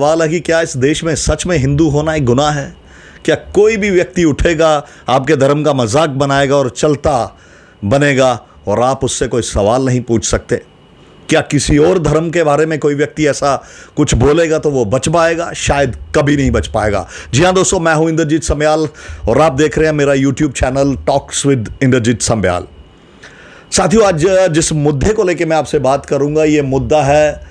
सवाल है कि क्या इस देश में सच में हिंदू होना एक गुनाह है? क्या कोई भी व्यक्ति उठेगा, आपके धर्म का मजाक बनाएगा और चलता बनेगा और आप उससे कोई सवाल नहीं पूछ सकते? क्या किसी और धर्म के बारे में कोई व्यक्ति ऐसा कुछ बोलेगा तो वो बच पाएगा? शायद कभी नहीं बच पाएगा। जी हाँ दोस्तों, मैं हूं इंद्रजीत सम्याल और आप देख रहे हैं मेरा YouTube channel talks with Inderjeet Samyal. साथियों, आज जिस मुद्दे को लेकर मैं आपसे बात करूंगा, ये मुद्दा है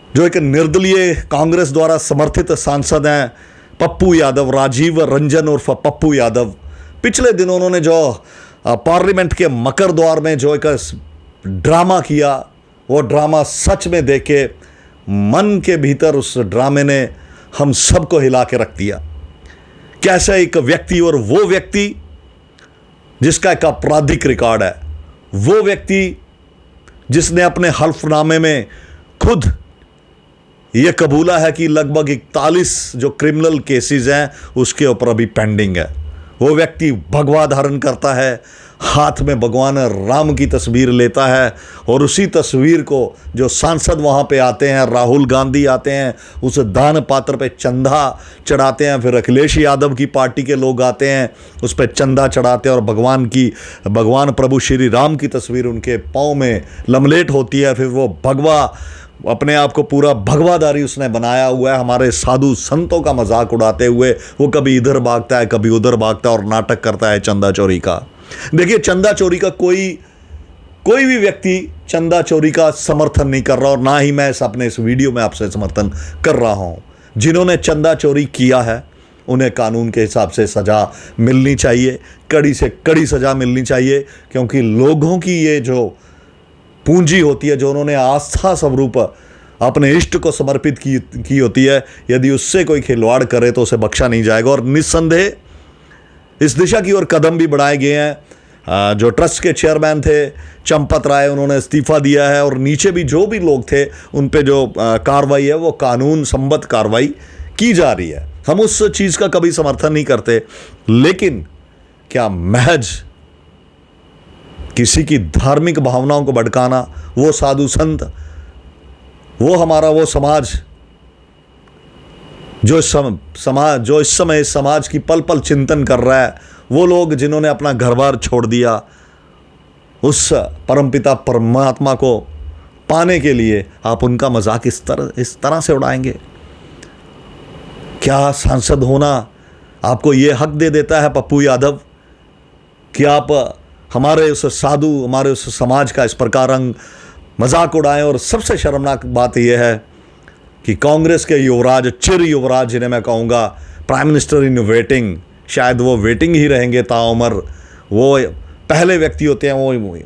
जो एक निर्दलीय कांग्रेस द्वारा समर्थित सांसद हैं पप्पू यादव, राजीव रंजन उर्फ पप्पू यादव। पिछले दिनों उन्होंने जो पार्लियामेंट के मकर द्वार में जो एक ड्रामा किया, वो ड्रामा सच में देख के मन के भीतर उस ड्रामे ने हम सबको हिला के रख दिया। कैसे एक व्यक्ति, और वो व्यक्ति जिसका एक आपराधिक रिकॉर्ड है, वो व्यक्ति जिसने अपने हल्फनामे में खुद यह कबूला है कि लगभग 41 जो क्रिमिनल केसेस हैं उसके ऊपर अभी पेंडिंग है। वो व्यक्ति भगवा धारण करता है, हाथ में भगवान राम की तस्वीर लेता है और उसी तस्वीर को जो सांसद वहाँ पे आते हैं, राहुल गांधी आते हैं, उस दान पात्र पे चंदा चढ़ाते हैं। फिर अखिलेश यादव की पार्टी के लोग आते हैं, उस पर चंदा चढ़ाते हैं और भगवान प्रभु श्री राम की तस्वीर उनके पाँव में लमलेट होती है। फिर वो भगवा, अपने आप को पूरा भगवाधारी उसने बनाया हुआ है, हमारे साधु संतों का मजाक उड़ाते हुए वो कभी इधर भागता है, कभी उधर भागता है और नाटक करता है चंदा चोरी का। देखिए, चंदा चोरी का कोई भी व्यक्ति चंदा चोरी का समर्थन नहीं कर रहा और ना ही मैं अपने इस वीडियो में आपसे समर्थन कर रहा हूं। जिन्होंने चंदा चोरी किया है उन्हें कानून के हिसाब से सजा मिलनी चाहिए, कड़ी से कड़ी सजा मिलनी चाहिए, क्योंकि लोगों की ये जो पूंजी होती है, जो उन्होंने आस्था स्वरूप अपने इष्ट को समर्पित की होती है, यदि उससे कोई खिलवाड़ करे तो उसे बख्शा नहीं जाएगा। और निस्संदेह इस दिशा की ओर कदम भी बढ़ाए गए हैं। जो ट्रस्ट के चेयरमैन थे चंपत राय, उन्होंने इस्तीफा दिया है और नीचे भी जो भी लोग थे उन पे जो कार्रवाई है वो कानून सम्मत कार्रवाई की जा रही है। हम उस चीज़ का कभी समर्थन नहीं करते, लेकिन क्या महज किसी की धार्मिक भावनाओं को भड़काना, वो साधु संत, वो हमारा वो समाज जो इस समय समाज की पल पल चिंतन कर रहा है, वो लोग जिन्होंने अपना घर बार छोड़ दिया उस परमपिता परमात्मा को पाने के लिए, आप उनका मजाक इस तरह से उड़ाएंगे? क्या सांसद होना आपको ये हक दे देता है पप्पू यादव कि आप हमारे उस साधु, हमारे उस समाज का इस प्रकार मजाक उड़ाएं? और सबसे शर्मनाक बात यह है कि कांग्रेस के युवराज, चिर युवराज जिन्हें मैं कहूँगा प्राइम मिनिस्टर इन वेटिंग, शायद वो वेटिंग ही रहेंगे ताउम्र, वो पहले व्यक्ति होते हैं वो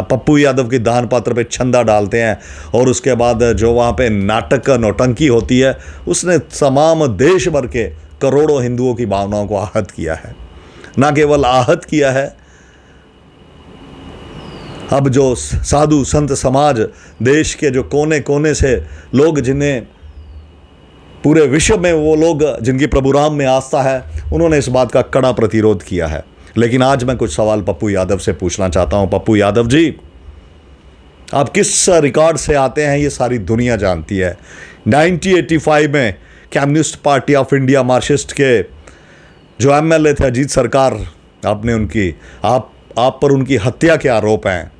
पप्पू यादव की दान पात्र पे चंदा डालते हैं और उसके बाद जो वहाँ पे नाटक नौटंकी होती है, उसने तमाम देश भर के करोड़ों हिंदुओं की भावनाओं को आहत किया है। ना केवल आहत किया है, अब जो साधु संत समाज, देश के जो कोने कोने से लोग, जिन्हें पूरे विश्व में वो लोग जिनकी प्रभु राम में आस्था है, उन्होंने इस बात का कड़ा प्रतिरोध किया है। लेकिन आज मैं कुछ सवाल पप्पू यादव से पूछना चाहता हूं। पप्पू यादव जी, आप किस रिकॉर्ड से आते हैं ये सारी दुनिया जानती है। 1985 में communist party of India, Marxist के जो एमएलए थे अजीत सरकार, आपने आप पर उनकी हत्या के आरोप हैं।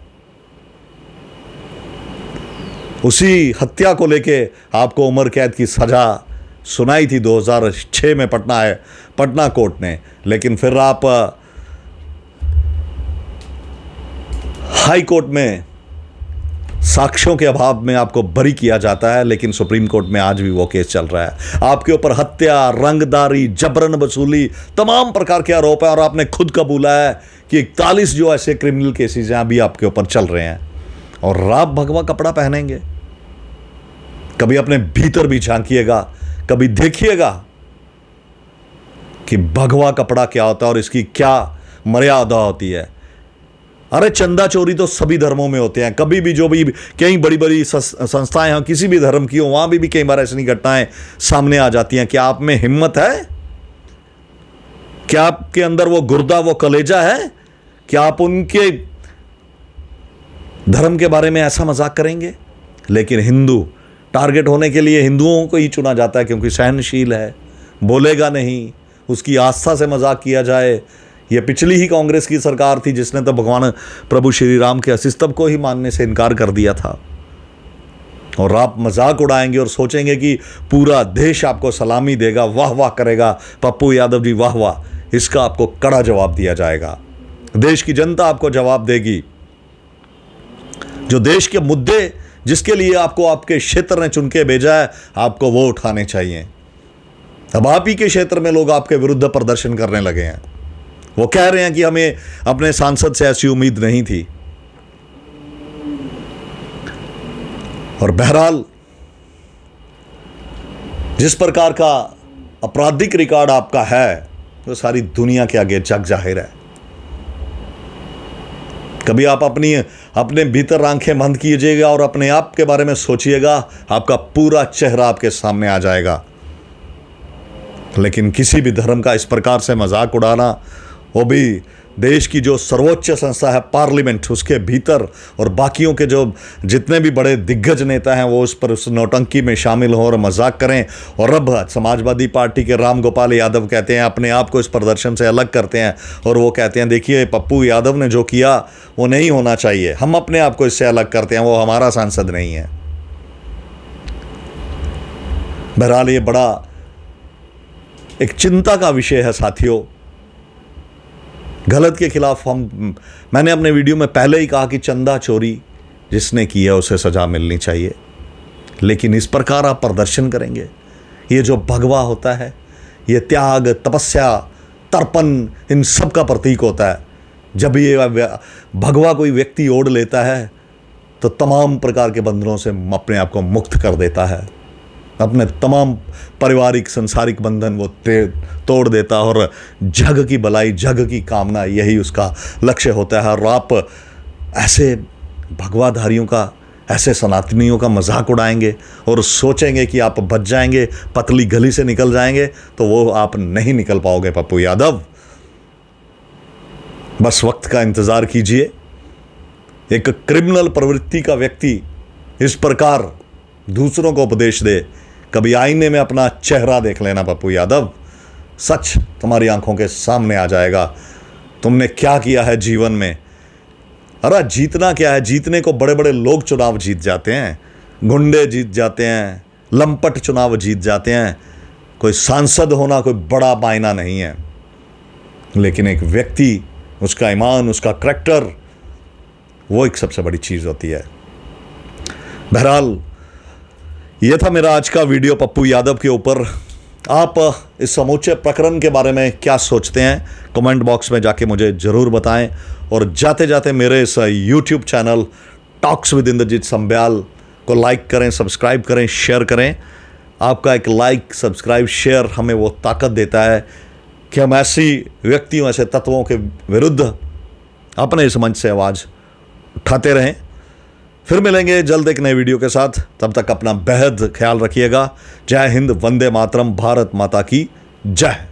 उसी हत्या को लेके आपको उम्र कैद की सजा सुनाई थी 2006 में पटना कोर्ट ने, लेकिन फिर आप हाई कोर्ट में साक्ष्यों के अभाव में आपको बरी किया जाता है, लेकिन सुप्रीम कोर्ट में आज भी वो केस चल रहा है। आपके ऊपर हत्या, रंगदारी, जबरन वसूली, तमाम प्रकार के आरोप हैं और आपने खुद कबूला है कि 41 जो ऐसे क्रिमिनल केसेस हैं अभी आपके ऊपर चल रहे हैं। और आप भगवा कपड़ा पहनेंगे? कभी अपने भीतर भी झांकिएगा, कभी देखिएगा कि भगवा कपड़ा क्या होता है और इसकी क्या मर्यादा होती है। अरे चंदा चोरी तो सभी धर्मों में होते हैं। कभी भी जो भी कई बड़ी बड़ी संस्थाएं हैं, किसी भी धर्म की हो, वहां भी कई बार ऐसी घटनाएं सामने आ जाती हैं। क्या आप में हिम्मत है? क्या आपके अंदर वो गुर्दा, वो कलेजा है? क्या आप उनके धर्म के बारे में ऐसा मजाक करेंगे? लेकिन हिंदू टारगेट होने के लिए हिंदुओं को ही चुना जाता है, क्योंकि सहनशील है, बोलेगा नहीं, उसकी आस्था से मजाक किया जाए। ये पिछली ही कांग्रेस की सरकार थी जिसने तो भगवान प्रभु श्री राम के अस्तित्व को ही मानने से इनकार कर दिया था। और आप मजाक उड़ाएंगे और सोचेंगे कि पूरा देश आपको सलामी देगा, वाह वाह करेगा, पप्पू यादव जी वाह वाह। इसका आपको कड़ा जवाब दिया जाएगा। देश की जनता आपको जवाब देगी। जो देश के मुद्दे जिसके लिए आपको आपके क्षेत्र ने चुन के भेजा है, आपको वो उठाने चाहिए। अब आप ही के क्षेत्र में लोग आपके विरुद्ध प्रदर्शन करने लगे हैं। वो कह रहे हैं कि हमें अपने सांसद से ऐसी उम्मीद नहीं थी। और बहरहाल जिस प्रकार का आपराधिक रिकॉर्ड आपका है, वो सारी दुनिया के आगे जग जाहिर है। कभी आप अपने भीतर आंखें बंद कीजिएगा और अपने आप के बारे में सोचिएगा, आपका पूरा चेहरा आपके सामने आ जाएगा। लेकिन किसी भी धर्म का इस प्रकार से मजाक उड़ाना, वो भी देश की जो सर्वोच्च संस्था है पार्लियामेंट, उसके भीतर, और बाकियों के जो जितने भी बड़े दिग्गज नेता हैं वो उस नौटंकी में शामिल हों और मजाक करें। और अब समाजवादी पार्टी के राम गोपाल यादव कहते हैं, अपने आप को इस प्रदर्शन से अलग करते हैं और वो कहते हैं देखिए पप्पू यादव ने जो किया वो नहीं होना चाहिए, हम अपने आप को इससे अलग करते हैं, वो हमारा सांसद नहीं है। बहरहाल ये बड़ा एक चिंता का विषय है साथियों। गलत के खिलाफ मैंने अपने वीडियो में पहले ही कहा कि चंदा चोरी जिसने की है उसे सजा मिलनी चाहिए। लेकिन इस प्रकार आप प्रदर्शन करेंगे, ये जो भगवा होता है, ये त्याग, तपस्या, तर्पण, इन सब का प्रतीक होता है। जब ये भगवा कोई व्यक्ति ओढ़ लेता है तो तमाम प्रकार के बंधनों से अपने आप को मुक्त कर देता है। अपने तमाम पारिवारिक संसारिक बंधन वो तोड़ देता है और जग की भलाई, जग की कामना, यही उसका लक्ष्य होता है। और आप ऐसे भगवाधारियों का, ऐसे सनातनियों का मजाक उड़ाएंगे और सोचेंगे कि आप बच जाएंगे, पतली गली से निकल जाएंगे, तो वो आप नहीं निकल पाओगे पप्पू यादव। बस वक्त का इंतज़ार कीजिए। एक क्रिमिनल प्रवृत्ति का व्यक्ति इस प्रकार दूसरों को उपदेश दे, कभी आईने में अपना चेहरा देख लेना पप्पू यादव, सच तुम्हारी आंखों के सामने आ जाएगा। तुमने क्या किया है जीवन में। अरे जीतना क्या है, जीतने को बड़े बड़े लोग चुनाव जीत जाते हैं, गुंडे जीत जाते हैं, लंपट चुनाव जीत जाते हैं। कोई सांसद होना कोई बड़ा मायना नहीं है, लेकिन एक व्यक्ति, उसका ईमान, उसका करैक्टर, वो एक सबसे बड़ी चीज़ होती है। बहरहाल ये था मेरा आज का वीडियो पप्पू यादव के ऊपर। आप इस समूचे प्रकरण के बारे में क्या सोचते हैं, कमेंट बॉक्स में जाके मुझे ज़रूर बताएं। और जाते जाते मेरे इस YouTube channel talks with Indrajeet Sambyal को लाइक करें, सब्सक्राइब करें, शेयर करें। आपका एक लाइक, सब्सक्राइब, शेयर हमें वो ताकत देता है कि हम ऐसी व्यक्तियों, ऐसे तत्वों के विरुद्ध अपने इस मंच से आवाज़ उठाते रहें। फिर मिलेंगे जल्द एक नए वीडियो के साथ। तब तक अपना बेहद ख्याल रखिएगा। जय हिंद, वंदे मातरम, भारत माता की जय।